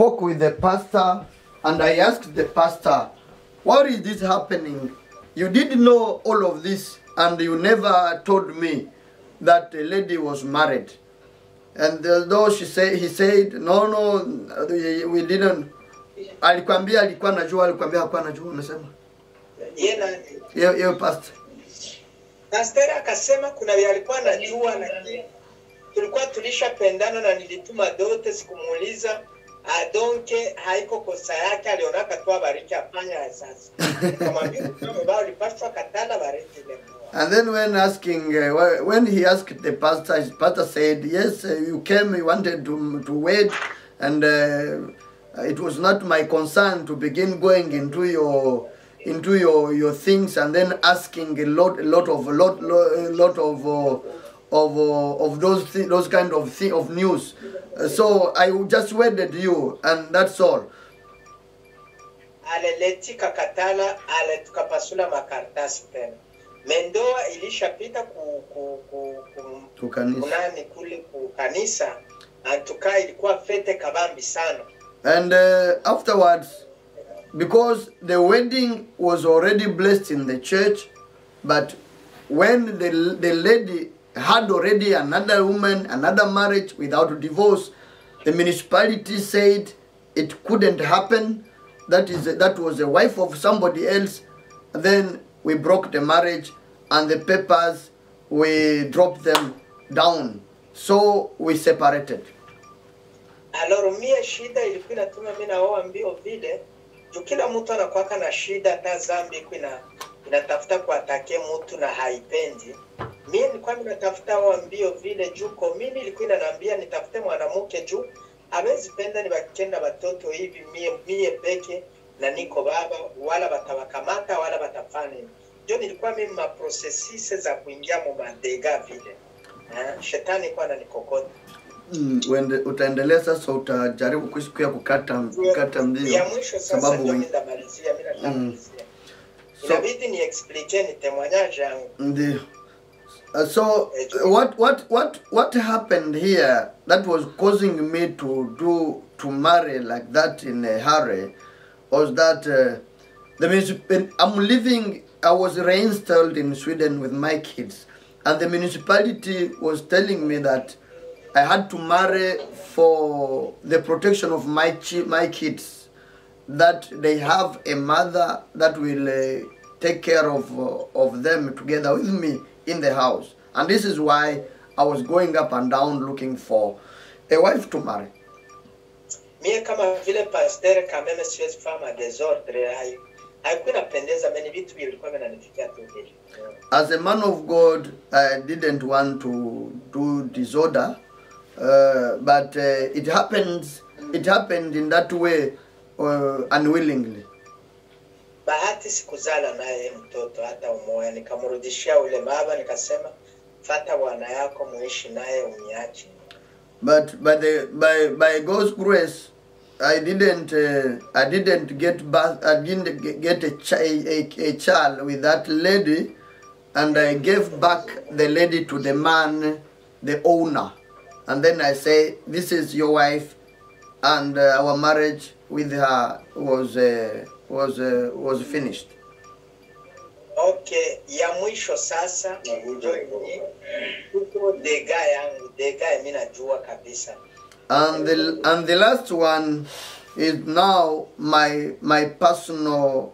spoke with the pastor, and I asked the pastor, what is this happening? You didn't know all of this, and you never told me that the lady was married. And though he said, no, we didn't. Alikwambia alikuwa najua, alikwambia hakuwa najua, unasema? Yeye pastor. Pastor akasema kuna yeye alikuwa anajua, lakini tulikuwa tulishapendana na nilituma dote sikumuuliza. Adonke haiko kosa yake, aliona katwa bariki afanya sasa. Kamwambia mbao lipaswa katana bariki leo. And then when he asked the pastor, his pastor said, yes, you came, you wanted to wed, and it was not my concern to begin going into your things and then asking a lot of those kind of news. So I just wedded you, and that's all. Aleleti kakatala, ale tukapasula makartasi tena. Mendoa ilishapita kunani kule kukanisa, antuka ilikuwa fete kabambi sana. And afterwards, because the wedding was already blessed in the church, but when the lady had already another woman, another marriage without divorce, the municipality said it couldn't happen. That was the wife of somebody else. Then we broke the marriage, and the papers, we dropped them down. So we separated. Alors mie shida ilikuwa inatuma mimi naoa mbio vile, juu kila mtu anakuwa na shida, hata zambi inatafuta kuatake mtu na haipendi. Mimi nilikuwa ninatafuta oa mbio vile juu komini ilikuwa inaniambia nitafute mwanamke juu hawezi penda nibakenda watoto hivi mie peke na niko baba, wala batawakamata wala batafanya. Ndio nilikuwa mimi ma processes za kuingia mu madega vile. Shetani kwa ananikokota. When utaendelea sasa utajaribu kusikia kukata mbio. Ya mwisho sasa ndio ndamalizia mimi natamalizia. Inabidi ni explain ni témoignage yangu. Ndio. So what happened here that was causing me to marry like that in a hurry was that I was reinstalled in Sweden with my kids, and the municipality was telling me that I had to marry for the protection of my kids, that they have a mother that will take care of them together with me in the house. And this is why I was going up and down looking for a wife to marry. Mie kama vile pastor kameme siwezi kufanya desordre haikuwa napendeza mimi vitu vilikuwa vinanifikia tu vile. As a man of God, I didn't want to do disorder, but it happened in that way unwillingly. Bahati sikuzala naye mtoto hata umoja, nikamrudishia ule baba nikasema fata bwana yako muishi naye uniache. But by God's grace, I didn't get a child with that lady, and I gave back the lady to the man, the owner, and then I say, this is your wife, and our marriage with her was finished. Okay, ya mwisho sasa huko dega mimi najua kabisa. And the last one is now my personal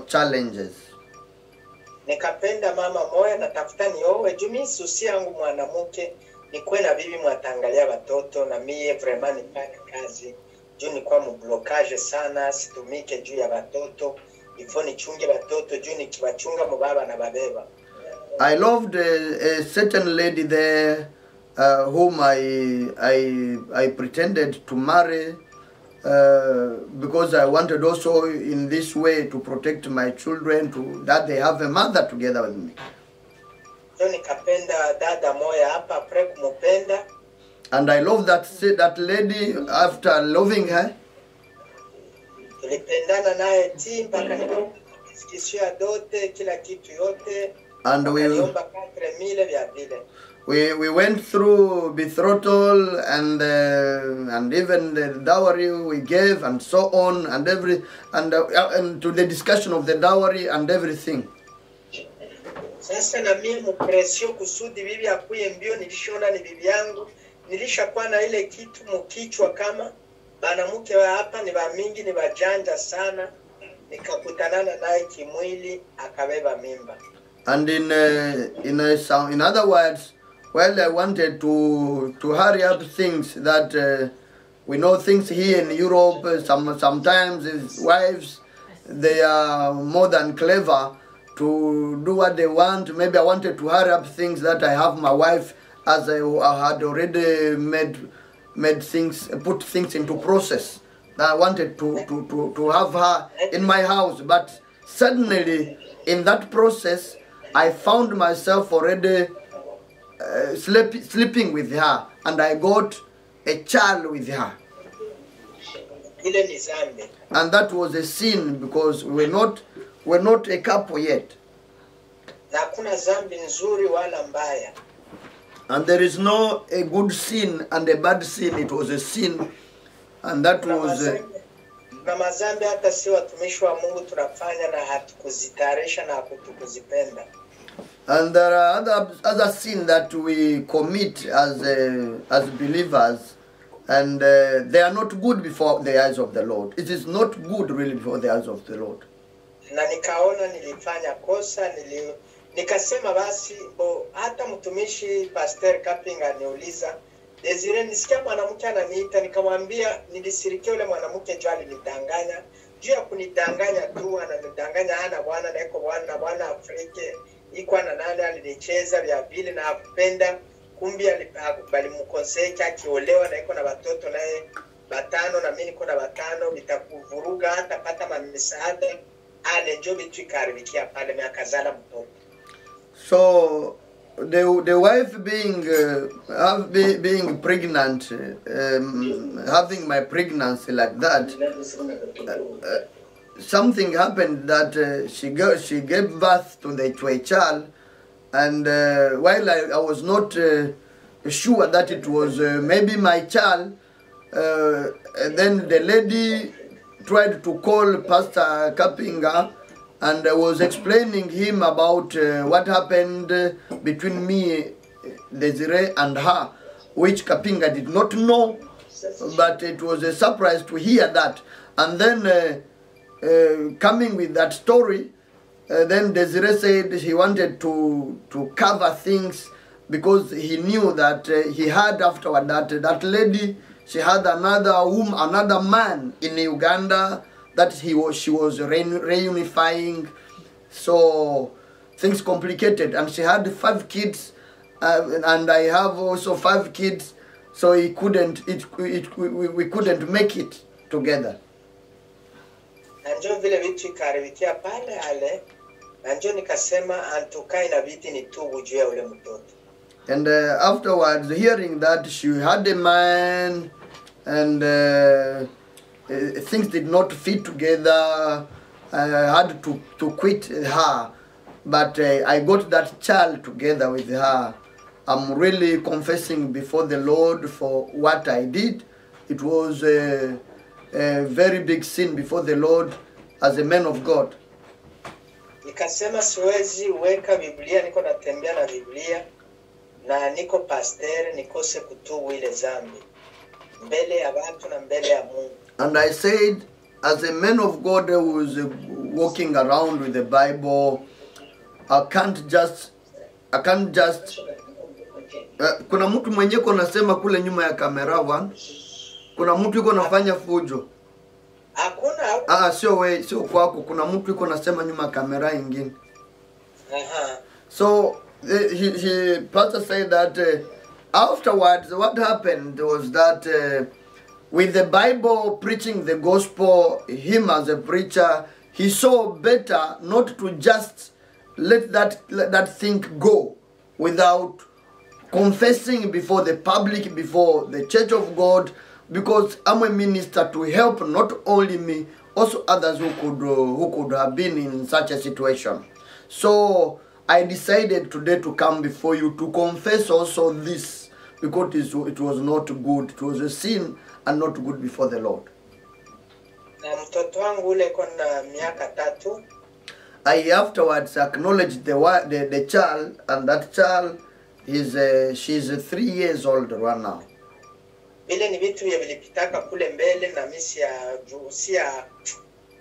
challenges. Nikapenda mama moya natafuta niowe juu mimi susi yangu mwanamke nikuwe na bibi mwatangalia watoto na mie vraiment nipate kazi juu nikuwa mblockage sana, situmike juu ya watoto, ifo nichunge watoto juu nikiwachunga mbaba na babeba. I loved a certain lady there whom I pretended to marry because I wanted also in this way to protect my children, that they have a mother together with me. So nikapenda dada moya hapa pre kumupenda. And I love that lady. After loving her, tulipendana naye mpaka nikasikishia dote kila kitu yote. And we went through betrothal and even the dowry we gave and so on and and to the discussion of the dowry and everything. Sasa na mimi mpresio kusudi bibi akuye mbio nilishona ni bibi yangu nilishakuwa na ile kitu mkichwa kama banamuke wa hapa ni ba mingi ni bajanja sana nikakutanana naye kimwili akabeba mimba. And in other words, well, I wanted to hurry up things that we know things here in Europe. Sometimes wives, they are more than clever to do what they want. Maybe I wanted to hurry up things that I have my wife, as I had already made things, put things into process. I wanted to have her in my house, but suddenly in that process, I found myself already sleeping with her, and I got a child with her. And that was a sin because we're not a couple yet. And there is no a good sin and a bad sin. It was a sin, and that was. And there are other sins that we commit as believers, and they are not good before the eyes of the Lord. It is not good really before the eyes of the Lord. Na nikaona nilifanya kosa nikasema basi hata mtumishi Pastor Kapinga niuliza Desire nisikia mwanamke ananiita nikamwambia nilisirikia yule mwanamke juu alinidanganya juu ya kunidanganya tu ananidanganya ana bwana na iko bwana Afrika iko na nani alinicheza vya vile na hakupenda kumbi alikubali mkonseka akiolewa na iko na watoto naye batano na mimi niko na batano nitakuvuruga hata pata msaada ale ndio vitu ikaribikia pale miakazala mtoto. So the wife being pregnant, having my pregnancy like that, something happened that she gave birth to a child, and while I was not sure that it was maybe my child, then the lady tried to call Pastor Kapinga, and I was explaining him about what happened between me, Desire, and her, which Kapinga did not know, but it was a surprise to hear that. And then coming with that story, then Desire said he wanted to cover things because he knew that he had afterward that lady, she had another man in Uganda that she was reunifying, so things complicated, and she had 5 kids, and I have also 5 kids, so we couldn't make it together. Anjo vile vitu ikaribikia pale ale, anjo nikasema antukai na viti nitubu juu ya ule mtoto. And afterwards, hearing that she had a man, and things did not fit together, I had to quit her. But I got that child together with her. I'm really confessing before the Lord for what I did. It was a very big sin before the Lord as a man of God. Nikasema siwezi weka Biblia, niko natembea na Biblia na niko pastor, nikose kutubu ile zambi mbele ya watu na mbele ya Mungu. And I said, as a man of God who is walking around with the Bible, I can't just kuna mtu mwenye kona sema kule nyuma ya kamera one. Kuna mtu yuko nafanya fujo. Hakuna. Sio kwako. Kuna mtu yuko nasema nyuma ya kamera ingine. Uh-huh. So Pastor said that afterwards what happened was that with the Bible preaching the gospel, him as a preacher, he saw better not to just let that thing go without confessing before the public, before the Church of God, because I'm a minister to help not only me, also others who could have been in such a situation. So I decided today to come before you to confess also this, because it was not good. It was a sin and not good before the Lord. Na mtoto wangu ule kuna miaka 3. I afterwards acknowledged the child, and that child is she's 3 years old right now. Vile ni vitu vilipitaka kule mbele na misi ya juhusia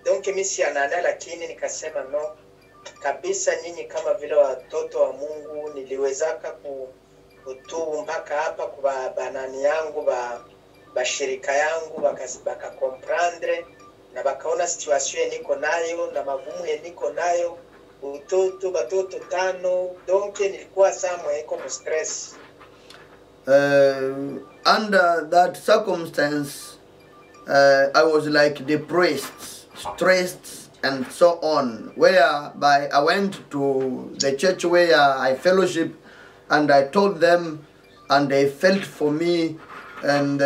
donc misi ya nana, lakini nikasema no kabisa, nyinyi kama vile watoto wa Mungu niliwezaka kutubu mpaka hapa kwa banani yangu bashirika yangu baka comprendre na bakaona situation niko nayo na magumu niko nayo, batoto 5, donc nilikuwa samwe iko stress. Under that circumstance, I was like depressed, stressed, and so on. Whereby I went to the church where I fellowship, and I told them, and they felt for me, and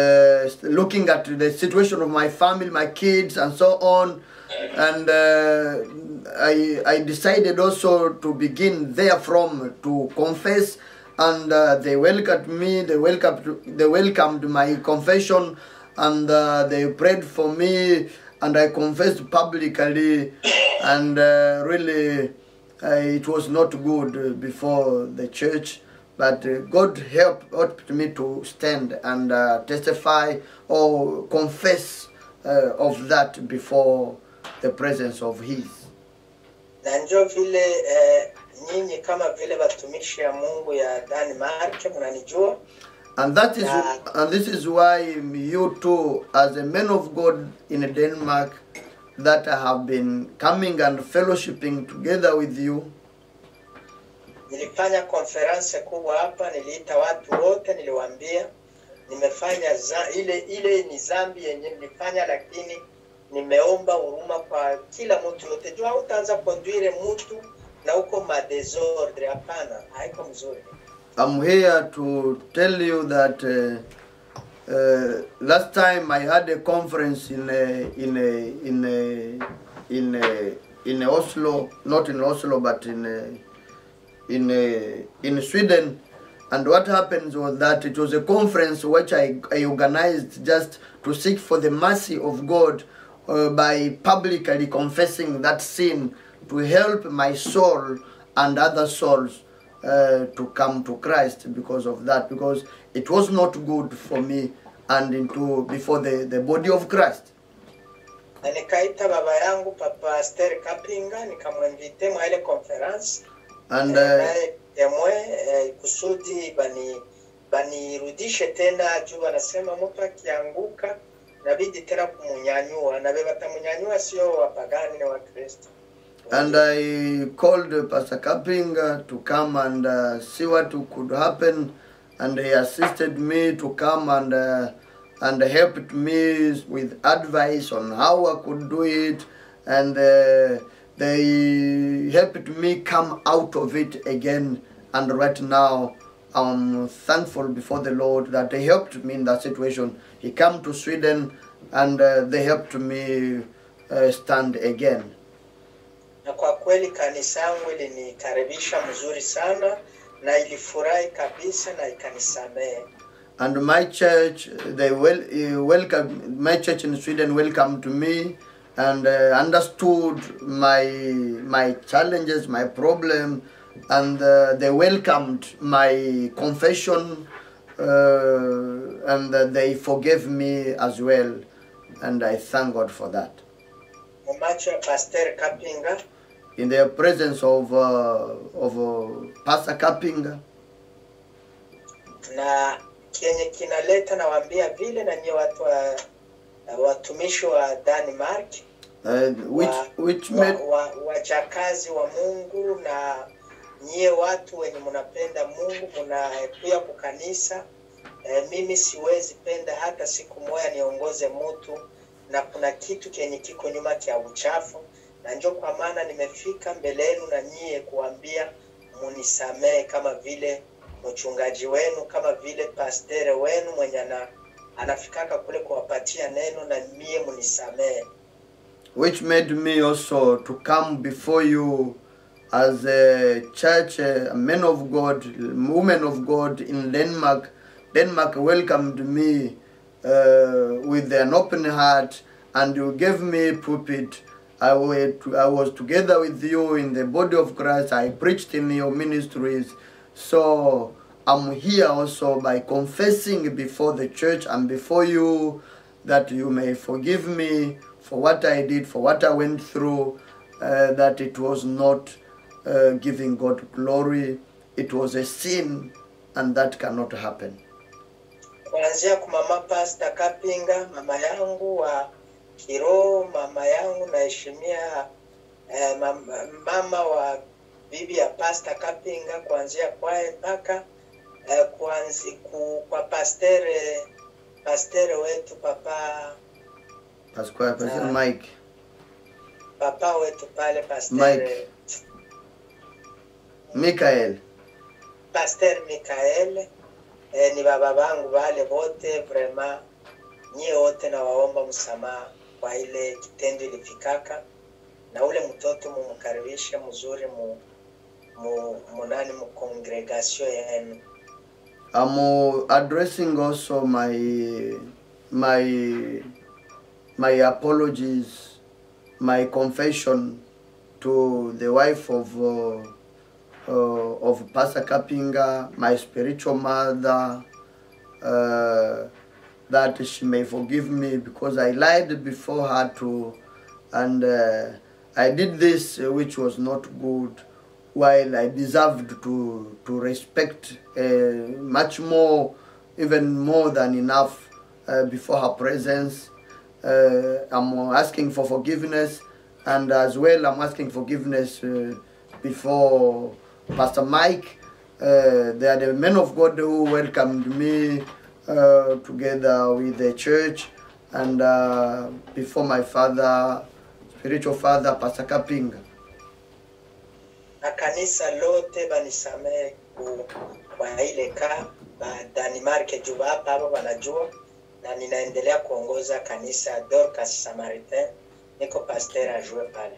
looking at the situation of my family, my kids, and so on. And I decided also to begin therefrom to confess. And they welcomed me. They welcomed my confession, and they prayed for me, and I confessed publicly. And really, it was not good before the church, but God helped me to stand and testify or confess of that before the presence of His. Nyinyi kama vile watumishi ya Mungu ya Denmark mnanijua, and this is why you too, as a man of God in Denmark, that I have been coming and fellowshipping together with you. Nilifanya conference kubwa hapa, niliita watu wote, niliwaambia nimefanya ile ni zambi yenye nilifanya, lakini nimeomba huruma kwa kila mtu yote. Jua utaanza conduire mtu na uko madesordre, hapana, haiko mzuri. I'm here to tell you that last time I had a conference in Oslo, not in Oslo, but in Sweden. And what happened was that it was a conference which I organized just to seek for the mercy of God by publicly confessing that sin, to help my soul and other souls to come to Christ because of that, because it was not good for me and before the body of Christ. Na nikaita baba yangu Papa Kapinga, nikamwinvite mwa ile conference, and kusudi banirudishe tena, juu anasema mtu akianguka nabidi tena kumunyanyua, na batamunyanyua sio wapagani na Wakristo. And I called Pastor Kapinga to come and see what could happen, and he assisted me to come and helped me with advice on how I could do it, and they helped me come out of it again. And right now, I'm thankful before the Lord that they helped me in that situation. He came to Sweden, and they helped me stand again. Na kwa kweli kanisa yangu ilinikaribisha mzuri sana na ilifurahi kabisa na ikanisamehe. And my church, my church in Sweden welcomed me and understood my challenges, my problem, and they welcomed my confession, and they forgave me as well, and I thank God for that. Pastor Kapinga, in the presence of Pastor Kapinga, na kenye kinaleta nawaambia vile na nyie watu watumishi wa Denmark, wachakazi wa Mungu, na nyie watu wenye mnapenda Mungu, mnakuja kukanisa. Mimi siwezi penda hata siku moja niongoze mtu na kuna kitu kenye kiko nyuma kia uchafu, na njoo kwa maana nimefika mbele yenu na nyie kuambia munisamee, kama vile mchungaji wenu, kama vile pastere wenu mwenye anafikaka kule kuwapatia neno, na mie munisamee. Which made me also to come before you as a church, men of God, women of God in Denmark. Denmark welcomed me with an open heart, and you gave me pulpit. I was together with you in the body of Christ. I preached in your ministries. So I'm here also by confessing before the church and before you that you may forgive me for what I did, for what I went through, that it was not giving God glory. It was a sin, and that cannot happen. Kuanzia kwa mama Pastor Kapinga, mama yangu wa kiroho, mama yangu naheshimia mama wa bibi ya Pastor Kapinga, kuanzia kwae mpaka kwa pastere wetu papa Mike. Papa wetu pale pastere Mikael. Pastor Mikael, ni baba bangu wale wote, vraiment nyie wote na waomba msamaha kwa ile kitendo ilifikaka, na ule mtoto mumkaribishe mzuri munani mu congregation yenu. I'm addressing also my apologies, my confession to the wife of Pastor Kapinga, my spiritual mother, that she may forgive me because I lied before her too, and I did this which was not good, while I deserved to respect much more, even more than enough before her presence. I'm asking for forgiveness, and as well I'm asking forgiveness before Pastor Mike. They are the men of God who welcomed me together with the church, and before my father, spiritual father, Pastor Kapinga. Na kanisa lote banisame kwa ile Denmark juu hapa wanajua, na ninaendelea kuongoza kanisa Dorcas Samaritain, niko pastor ajue pale.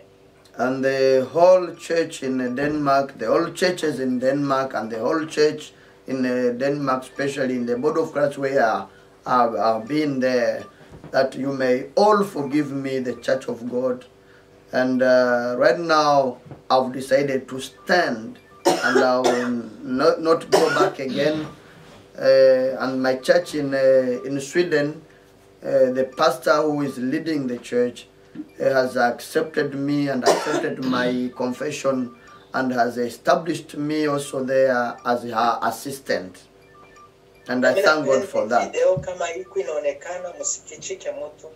And the whole church in Denmark, the whole churches in Denmark, and the whole church in Denmark, especially in the body of Christ where I've been there, that you may all forgive me, the church of God. And right now, I've decided to stand, and I will not go back again. And my church in Sweden, the pastor who is leading the church has accepted me and accepted my confession, and has established me also there as her assistant. And I thank God for that. Kama iko inaonekana msikichike mtu,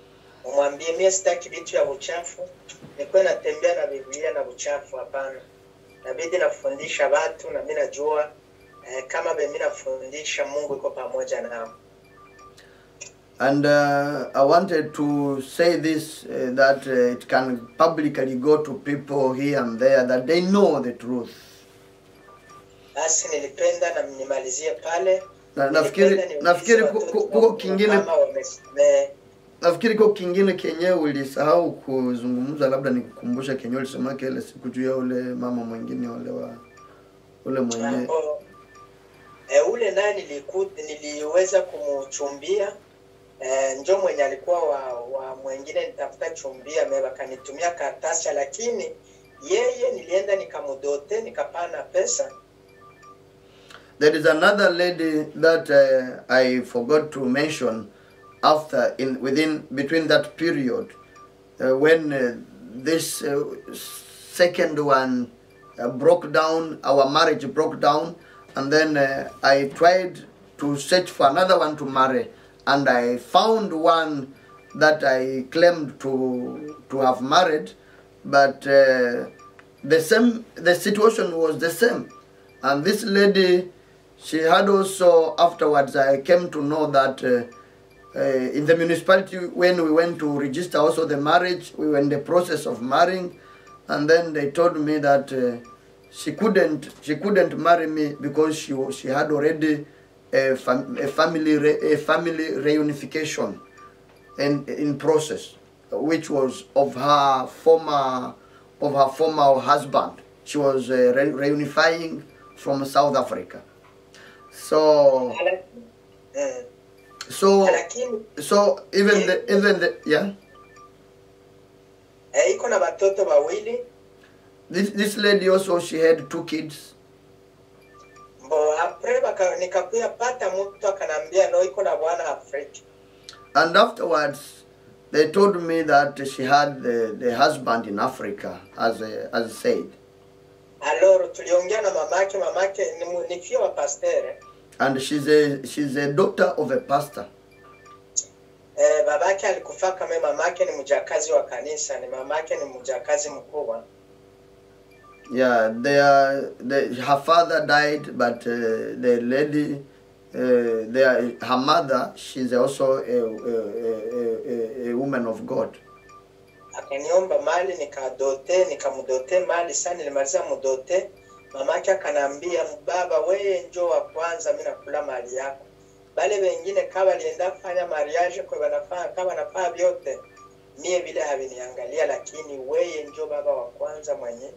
umwambie mimi sitaki vitu ya uchafu, niko natembea na Biblia na uchafu hapana. Nabidi nafundisha watu, na mimi najua kama mimi nafundisha Mungu iko pamoja nao. And I wanted to say this, that it can publicly go to people here and there, that they know the truth. Basi nilipenda na nimalizie pale. Nafikiri kuko kingine kenye ulisahau kuzungumza, labda nikukumbusha kenye ulisema kile siku juu ya ule mama mwingine ule mwenye. Ule naye niliweza kumuchumbia. Njo mwenye alikuwa wa mwingine nitafuta chumbia, mimi akanitumia karatasi, lakini yeye nilienda nikamudote, nikapana pesa. There is another lady that I forgot to mention between that period when this second one broke down, our marriage broke down, and then I tried to search for another one to marry, and I found one that I claimed to have married, but the situation was the same. And this lady, she had also, afterwards I came to know that in the municipality, when we went to register also the marriage, we were in the process of marrying, and then they told me that she couldn't marry me because she had already a family reunification in process, which was of her former husband. she was reunifying from South Africa. So even the yeah. Iko na watoto wawili. This lady also, she had 2 kids. And afterwards, they told me that she had the husband in Africa, as said. And she's a daughter of a pastor. Babake alikufa kama mamake ni mjakazi wa kanisa, ni mamake ni mjakazi mkubwa. Yeah, her father died, but the lady, her mother, she's also a woman of God. Akaniomba mali nikamudote mali sana, nilimaliza mudote. Mamake akanambia, baba wewe njoo wa kwanza, mimi nakula mali yako. Bale wengine kama walienda kufanya mariage kwa wanafanya kama wanafanya vyote, mie vile haviniangalia, lakini wewe njoo baba wa kwanza mwenye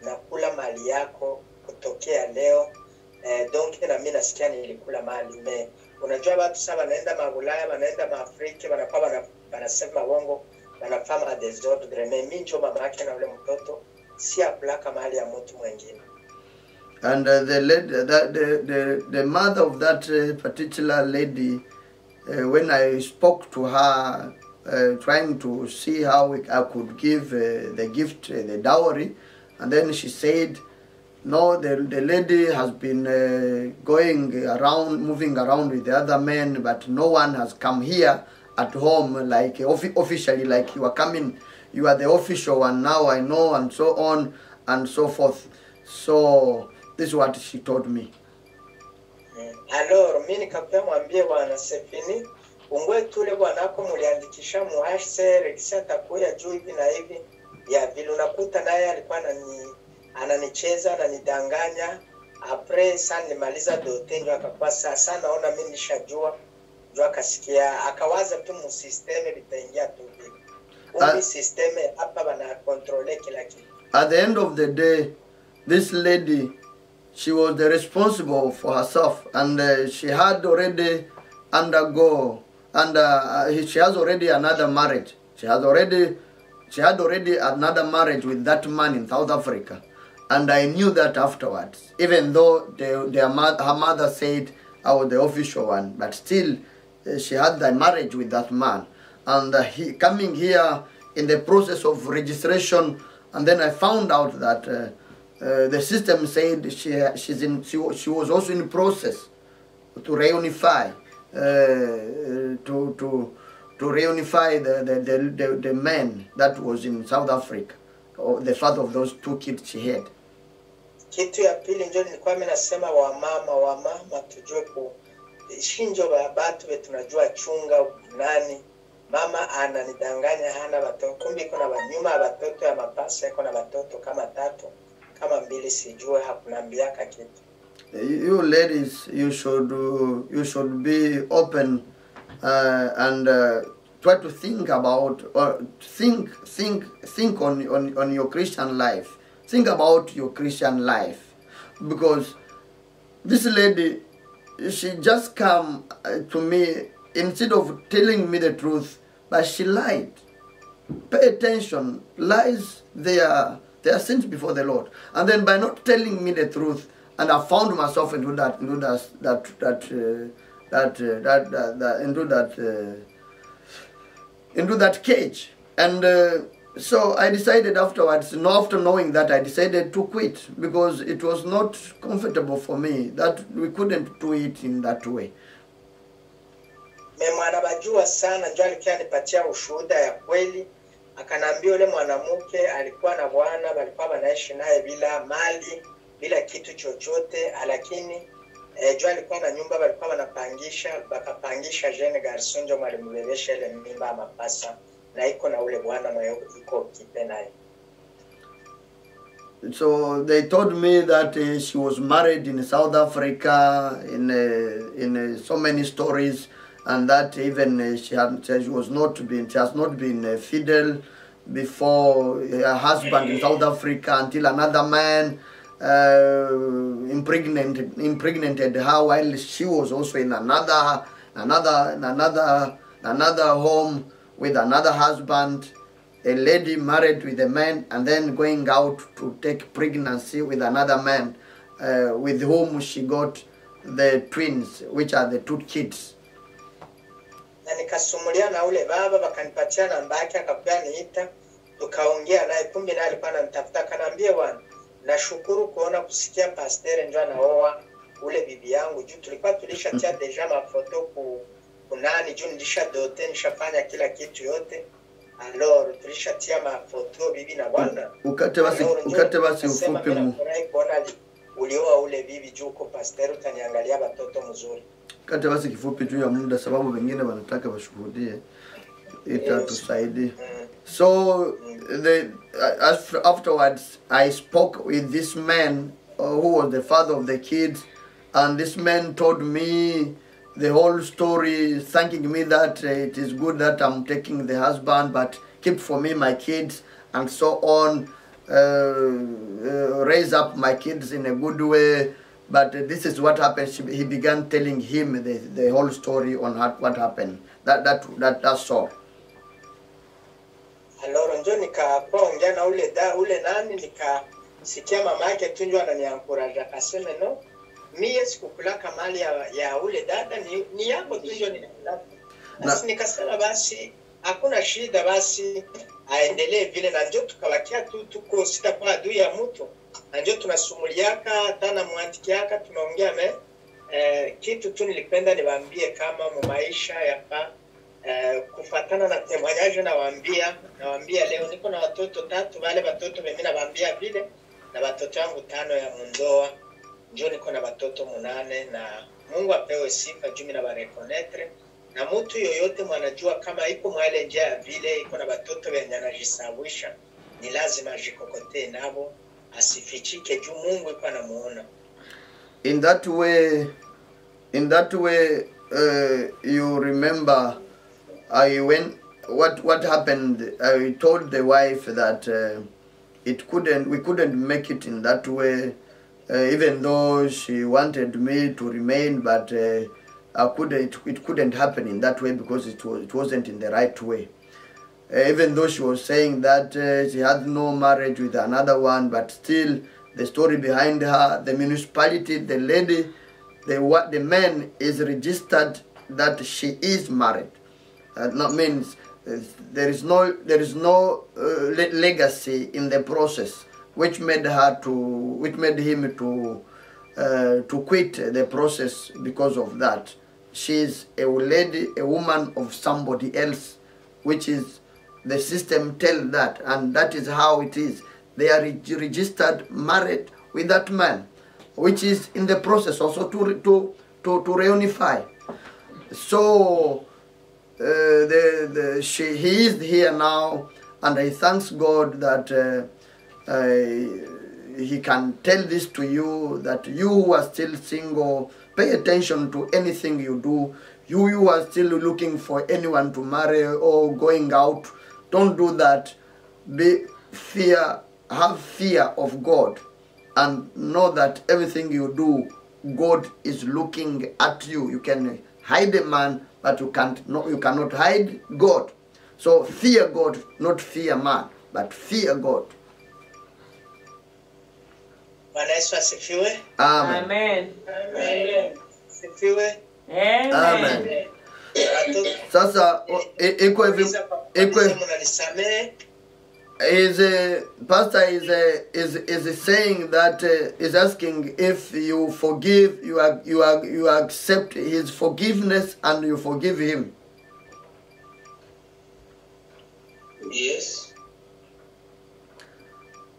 nakula mali yako kutokea leo. Donc na mimi nasikia nilikula mali me. Unajua watu sasa wanaenda Magulaya, wanaenda Maafrika, wanasema wongo, wanafanya desordre. Mimi njoo mama yake na ule mtoto, si aplaka mali ya mtu mwingine. And the mother of that particular lady, when I spoke to her, trying to see how I could give the gift, the dowry, and then she said, no, the lady has been moving around with the other men, but no one has come here at home, like officially, like you are coming, you are the official one now, I know, and so on and so forth. So this is what she told me. Alors, mimi nikapea mwambie bwana Sefini, ungwe tule bwanako muliandikisha mu HCR kisha takuya juu hivi na hivi. Ya vile unakuta naye alikuwa ananicheza, ananidanganya. Après sana nimaliza dote ndio akakuwa sasa naona mimi nishajua. Ndio akasikia, akawaza tu mu system litaingia tu hivi. Umi system hapa bana control kila kitu. At the end of the day, this lady, she was the responsible for herself, and she had already she has already another marriage. She had already another marriage with that man in South Africa, and I knew that afterwards. Even though her mother said I was the official one, but still she had the marriage with that man, and he coming here in the process of registration, and then I found out that. The system said she was also in the process to reunify to reunify the man that was in South Africa, or the father of those 2 kids she had. Kitu ya pili ndio nilikuwa mimi nasema wa mama tujue ku shinjo ba batu wetu tunajua chunga nani. Mama ananidanganya hana watoto, kumbe kuna wanyuma watoto ya mapasa iko na watoto kama 3. Kama mbili sijue hakunambiaka kitu. You ladies, you should be open and try to think about think on your Christian life. Think about your Christian life, because this lady, she just come to me instead of telling me the truth, but she lied. Pay attention, lies they are sins before the Lord. And then by not telling me the truth, and I found myself into that cage. And so I decided afterwards, after knowing that, I decided to quit, because it was not comfortable for me that we couldn't do it in that way. Mwana bajua sana njoo alikuwa anipatia ushuhuda ya kweli. Akanambia yule mwanamke alikuwa na bwana, walikuwa wanaishi naye bila mali, bila kitu chochote, lakini njoo alikuwa na nyumba walikuwa wakapangisha jeune garçon ndio malimbebesha ile mimba ya mapasa, na iko na ule bwana mwenye iko kipenaye. So they told me that she was married in South Africa in so many stories, and that even she has not been fidel before her husband in South Africa until another man impregnated her while she was also in another home with another husband. A lady married with a man and then going out to take pregnancy with another man, with whom she got the twins, which are the 2 kids. Na nikasumulia na ule baba, wakanipatia namba yake, akapea niita, tukaongea naye. Kumbe naye alikuwa ananitafuta, kanaambia bwana, nashukuru kuona kusikia pastor ndio anaoa ule bibi yangu, juu tulikuwa tulishatia deja mafoto kunani, juu nilisha dote, nishafanya kila kitu yote. Alors tulishatia mafoto bibi na bwana. Ukate basi ufupi mu. Kuona ulioa ule bibi juu uko pastor, utaniangalia watoto mzuri. Kate basi kifupi juu ya muda, sababu wengine wanataka washuhudie, itatusaidia. So afterwards I spoke with this man who was the father of the kids, and this man told me the whole story, thanking me that it is good that I'm taking the husband, but keep for me my kids and so on, raise up my kids in a good way. But this is what happened. He began telling him the whole story on what happened. That's all. Alors njo nikaongea na ule nani, nikasikia mama yake tu ndio ananiankuraje, akasema no, mimi sikukulaka mali ya ule dada, ni yako tu ndio ninakula. Basi nikasema basi hakuna shida, basi aendelee vile, na ndio tukawakia tu tuko sita kwa adui ya mtu, na ndio tunasumuliaka tena muandikiaka, tunaongea kitu tu nilipenda niwaambie kama mu maisha yapa kufatana na temoyaje, nawaambia leo niko na watoto 3, wale watoto mimi nawaambia vile, na watoto wangu 5 ya mundoa, ndio niko na watoto 8, na Mungu apewe sifa juu mimi na barekonetre. Na mtu yoyote mwanajua kama iko mwale njia vile iko na watoto wenye anajisawisha, ni lazima ajikokote nabo, asifichike juu Mungu iko anamuona. In that way you remember what happened. I told the wife that we couldn't make it in that way, even though she wanted me to remain, but it couldn't happen in that way because it wasn't in the right way. Even though she was saying that she had no marriage with another one, but still the story behind her, the municipality, the lady, the man is registered that she is married. That means there is no legacy in the process, which made him to quit the process because of that. She is a lady, a woman of somebody else, which is the system tell that, and that is how it is. They are registered married with that man, which is in the process also to reunify. So he is here now, and I thanks God that he can tell this to you, that you who are still single, pay attention to anything you do. You who are still looking for anyone to marry or going out, don't do that. Have fear of God, and know that everything you do, God is looking at you. You can hide a man, but you cannot hide God. So fear God, not fear man, but fear God. Amen. Amen. Amen. Amen. Sasa pastor is saying that is asking if you forgive, you accept his forgiveness and you forgive him. Yes.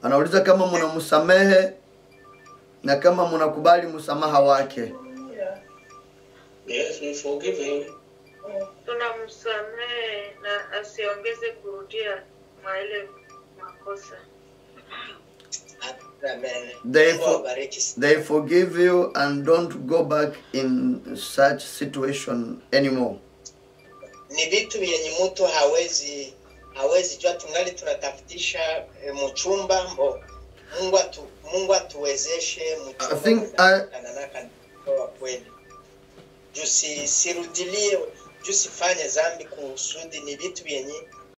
Anauliza kama mnamsamehe na kama mnakubali msamaha wake. Yes, we forgive him. Tunamsamehe na asiongeze kurudia maile makosa. Amen. They forgive you and don't go back in such situation anymore. Ni vitu vyenye mtu hawezi hawezi jua tungali tunatafutisha mchumba mbo. Mungu atuwezeshe mchumba. I think ananaka kwa kweli. Jusi sirudilie, jusi fanye zambi kusudi ni vitu yenye